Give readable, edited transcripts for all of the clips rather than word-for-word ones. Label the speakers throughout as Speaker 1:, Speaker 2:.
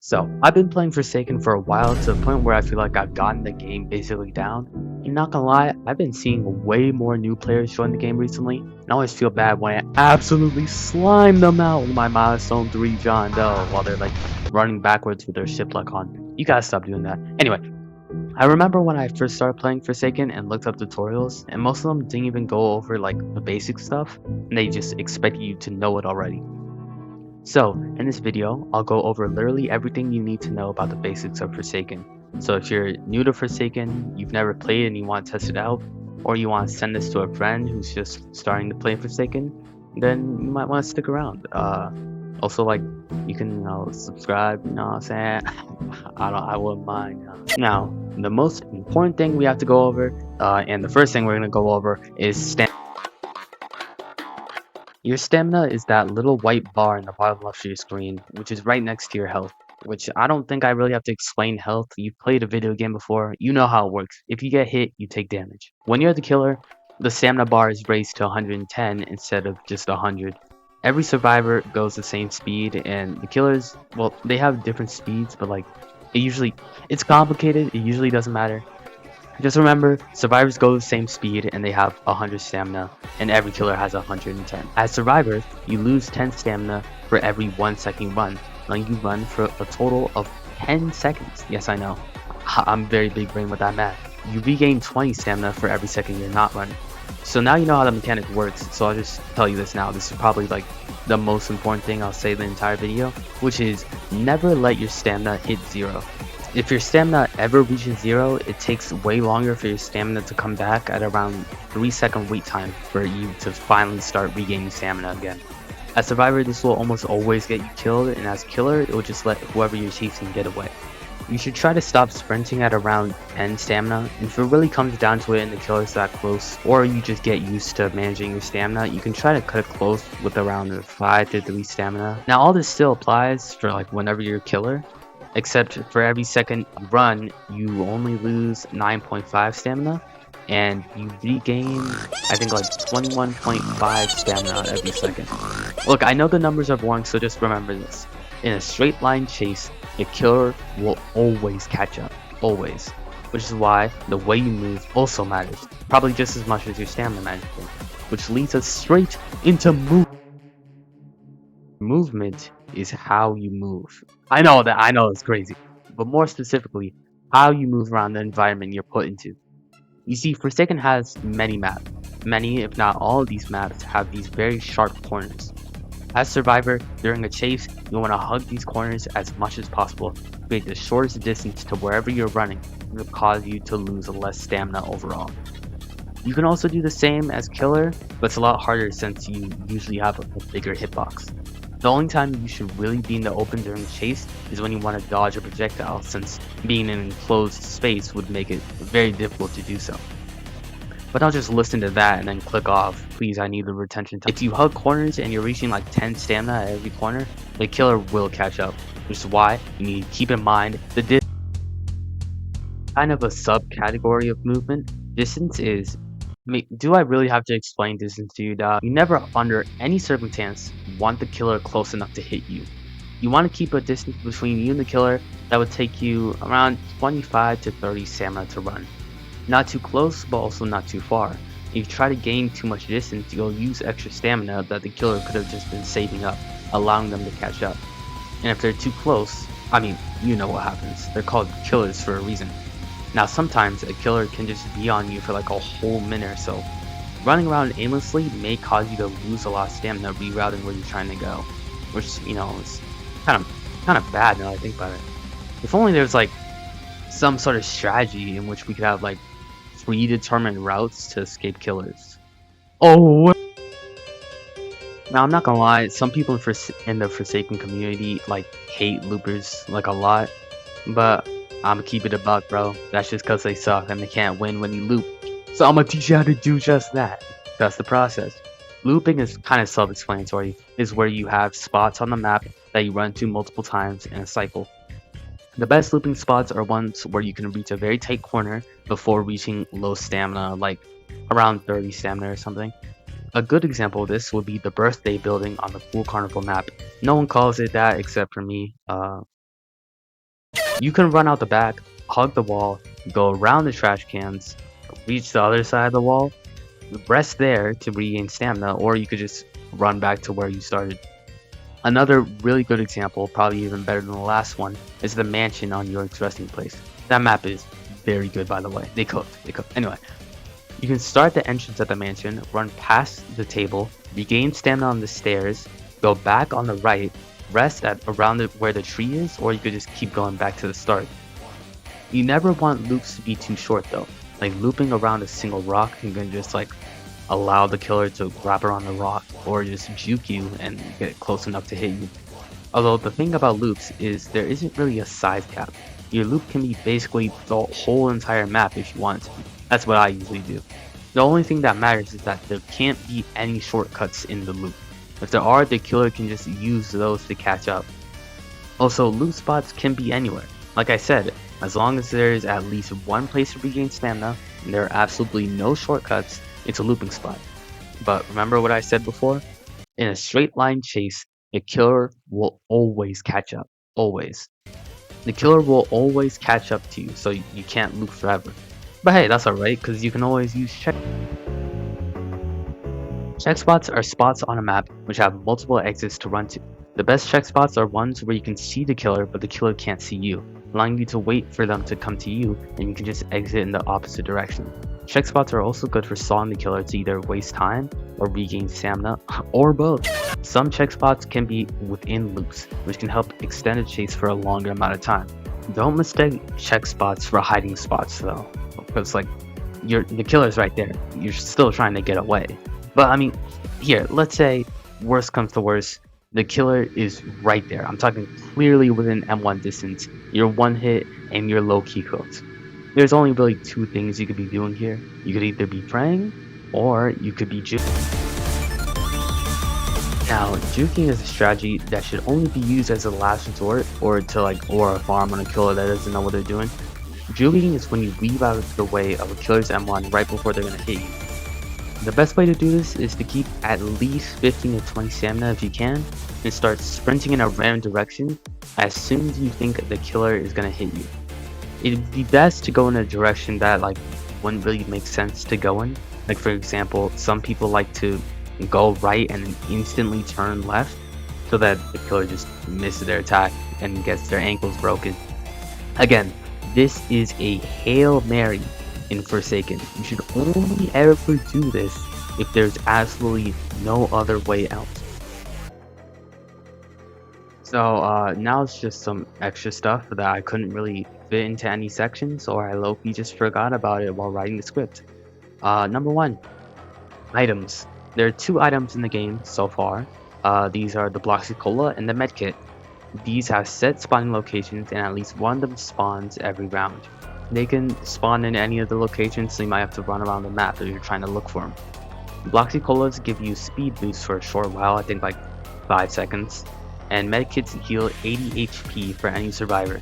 Speaker 1: So, I've been playing Forsaken for a while to the point where I feel like I've gotten the game basically down. And not gonna lie, I've been seeing way more new players join the game recently, and I always feel bad when I absolutely slime them out with my milestone 3 John Doe while they're like running backwards with their ship lock on. You gotta stop doing that. Anyway, I remember when I first started playing Forsaken and looked up tutorials, and most of them didn't even go over like the basic stuff, and they just expect you to know it already. So, in this video, I'll go over literally everything you need to know about the basics of Forsaken. So if you're new to Forsaken, you've never played and you want to test it out, or you want to send this to a friend who's just starting to play Forsaken, then you might want to stick around. Also, like, you can, subscribe, you know what I'm saying? I wouldn't mind. Now, the most important thing we have to go over, and the first thing we're going to go over is stamina. Your stamina is that little white bar in the bottom left of your screen, which is right next to your health. Which I don't think I really have to explain health. You've played a video game before, you know how it works. If you get hit, you take damage. When you're the killer, the stamina bar is raised to 110 instead of just 100. Every survivor goes the same speed, and the killers, well, they have different speeds, but like, it's complicated, it usually doesn't matter. Just remember, survivors go the same speed and they have 100 stamina, and every killer has 110. As survivors, you lose 10 stamina for every 1 second run, letting you run for a total of 10 seconds. Yes, I know. I'm very big brain with that math. You regain 20 stamina for every second you're not running. So now you know how the mechanic works, so I'll just tell you this now. This is probably like the most important thing I'll say in the entire video, which is never let your stamina hit 0. If your stamina ever reaches 0, it takes way longer for your stamina to come back at around 3-second wait time for you to finally start regaining stamina again. As survivor, this will almost always get you killed, and as killer, it will just let whoever you're chasing get away. You should try to stop sprinting at around 10 stamina, and if it really comes down to it and the killer's that close, or you just get used to managing your stamina, you can try to cut it close with around 5 to 3 stamina. Now all this still applies for like whenever you're a killer, except for every second you run, you only lose 9.5 stamina, and you regain, I think, like 21.5 stamina every second. Look, I know the numbers are boring, so just remember this. In a straight line chase, a killer will always catch up. Always. Which is why the way you move also matters. Probably just as much as your stamina management. Which leads us straight into movement is how you move. I know it's crazy. But more specifically, how you move around the environment you're put into. You see, Forsaken has many maps. Many, if not all of these maps, have these very sharp corners. As survivor, during a chase, you want to hug these corners as much as possible. Create the shortest distance to wherever you're running, and will cause you to lose less stamina overall. You can also do the same as killer, but it's a lot harder since you usually have a bigger hitbox. The only time you should really be in the open during the chase is when you want to dodge a projectile, since being in an enclosed space would make it very difficult to do so. But don't just listen to that and then click off. Please, I need the retention time. If you hug corners and you're reaching like 10 stamina at every corner, the killer will catch up. Which is why you need to keep in mind the distance. Kind of a subcategory of movement. Distance is, do I really have to explain distance to you, dog? You never, under any circumstance, want the killer close enough to hit you. You want to keep a distance between you and the killer that would take you around 25 to 30 stamina to run. Not too close, but also not too far. If you try to gain too much distance, you'll use extra stamina that the killer could have just been saving up, allowing them to catch up. And if they're too close, I mean, you know what happens. They're called killers for a reason. Now sometimes a killer can just be on you for like a whole minute or so. Running around aimlessly may cause you to lose a lot of stamina rerouting where you're trying to go. Which, you know, is kind of bad now that I think about it. If only there's like some sort of strategy in which we could have like predetermined routes to escape killers. Oh, now I'm not gonna lie, some people in the Forsaken community like hate loopers like a lot, but I'ma keep it a buck, bro. That's just cause they suck and they can't win when you loop. So I'm gonna teach you how to do just that. That's the process. Looping is kind of self-explanatory. Is where you have spots on the map that you run to multiple times in a cycle. The best looping spots are ones where you can reach a very tight corner before reaching low stamina, like around 30 stamina or something. A good example of this would be the birthday building on the Pool Carnival map. No one calls it that except for me. You can run out the back, hug the wall, go around the trash cans, reach the other side of the wall, rest there to regain stamina, or you could just run back to where you started. Another really good example, probably even better than the last one, is the mansion on York's resting place. That map is very good, by the way. They cooked. Anyway, you can start the entrance at the mansion, run past the table, regain stamina on the stairs, go back on the right, rest at around where the tree is, or you could just keep going back to the start. You never want loops to be too short though. Like looping around a single rock can just like allow the killer to wrap around the rock or just juke you and get close enough to hit you. Although the thing about loops is there isn't really a size cap. Your loop can be basically the whole entire map if you want it to be. That's what I usually do. The only thing that matters is that there can't be any shortcuts in the loop. If there are, the killer can just use those to catch up. Also, loot spots can be anywhere. Like I said, as long as there is at least one place to regain stamina and there are absolutely no shortcuts, it's a looping spot. But remember what I said before? In a straight line chase, the killer will always catch up. Always. The killer will always catch up to you, so you can't loop forever. But hey, that's alright, because you can always use Checkspots are spots on a map which have multiple exits to run to. The best checkspots are ones where you can see the killer but the killer can't see you, allowing you to wait for them to come to you and you can just exit in the opposite direction. Checkspots are also good for stalling the killer to either waste time or regain stamina, or both. Some checkspots can be within loops, which can help extend a chase for a longer amount of time. Don't mistake checkspots for hiding spots though, because like the killer's right there, you're still trying to get away. But I mean, here, let's say worst comes to worst, the killer is right there. I'm talking clearly within M1 distance. You're one hit and you're low-key cooked. There's only really two things you could be doing here. You could either be praying or you could be juking. Now, juking is a strategy that should only be used as a last resort or to or a farm on a killer that doesn't know what they're doing. Juking is when you weave out of the way of a killer's M1 right before they're gonna hit you. The best way to do this is to keep at least 15 to 20 stamina if you can, and start sprinting in a random direction as soon as you think the killer is going to hit you. It'd be best to go in a direction that wouldn't really make sense to go in. Like for example, some people like to go right and then instantly turn left so that the killer just misses their attack and gets their ankles broken. Again, this is a Hail Mary in Forsaken. You should only ever do this if there's absolutely no other way out. So now it's just some extra stuff that I couldn't really fit into any sections, or I low-key just forgot about it while writing the script. Number 1, items. There are 2 items in the game so far. These are the Bloxy Cola and the Medkit. These have set spawning locations and at least one of them spawns every round. They can spawn in any of the locations, so you might have to run around the map if you're trying to look for them. Bloxy Colas give you speed boosts for a short while, I think like 5 seconds, and medkits heal 80 HP for any survivor.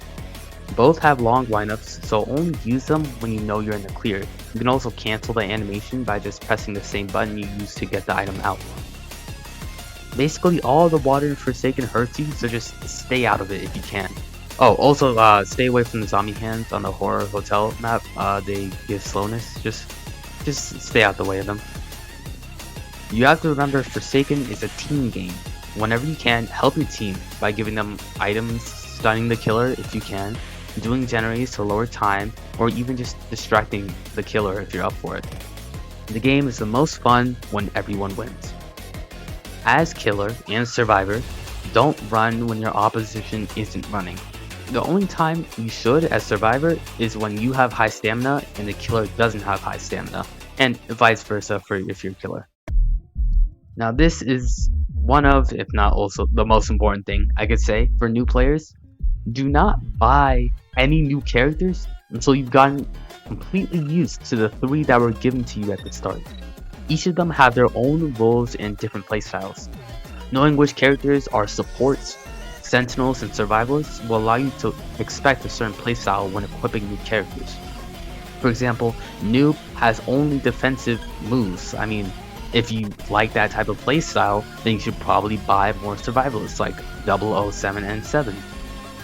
Speaker 1: Both have long windups, so only use them when you know you're in the clear. You can also cancel the animation by just pressing the same button you used to get the item out. Basically all the water in Forsaken hurts you, so just stay out of it if you can. Oh, also stay away from the zombie hands on the horror hotel map. They give slowness. Just stay out the way of them. You have to remember Forsaken is a team game. Whenever you can, help your team by giving them items, stunning the killer if you can, doing generators to lower time, or even just distracting the killer if you're up for it. The game is the most fun when everyone wins. As killer and survivor, don't run when your opposition isn't running. The only time you should as survivor is when you have high stamina and the killer doesn't have high stamina, and vice versa for if you're killer. Now this is one of, if not also the most important thing I could say for new players. Do not buy any new characters until you've gotten completely used to the 3 that were given to you at the start. Each of them have their own roles and different playstyles. Knowing which characters are supports, sentinels, and survivalists will allow you to expect a certain playstyle when equipping new characters. For example, Noob has only defensive moves. I mean, if you like that type of playstyle, then you should probably buy more survivalists like 007 and 7.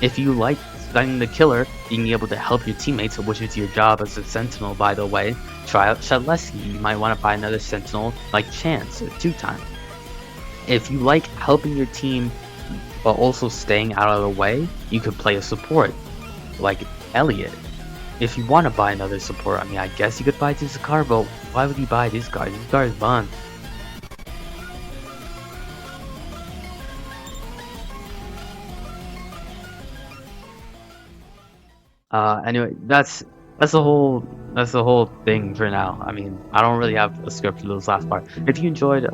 Speaker 1: If you like Then the killer, being able to help your teammates, which is your job as a sentinel by the way. Try out Shadlesky, you might want to buy another sentinel like Chance or 2-time. If you like helping your team but also staying out of the way, you could play a support like Elliot. If you want to buy another support, I mean, I guess you could buy this card, but why would you buy this card? This card is fun. Anyway, that's the whole thing for now. I mean, I don't really have a script for this last part. If you enjoyed,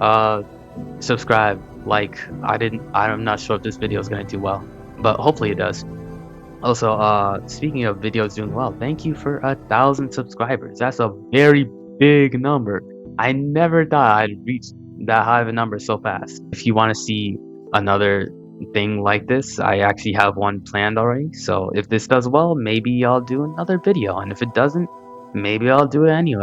Speaker 1: subscribe, like. I'm not sure if this video is gonna do well, but hopefully it does. Also, speaking of videos doing well, thank you for 1,000 subscribers. That's a very big number. I never thought I'd reach that high of a number so fast. If you want to see another thing like this, I actually have one planned already. So if this does well, maybe I'll do another video. And if it doesn't, maybe I'll do it anyway.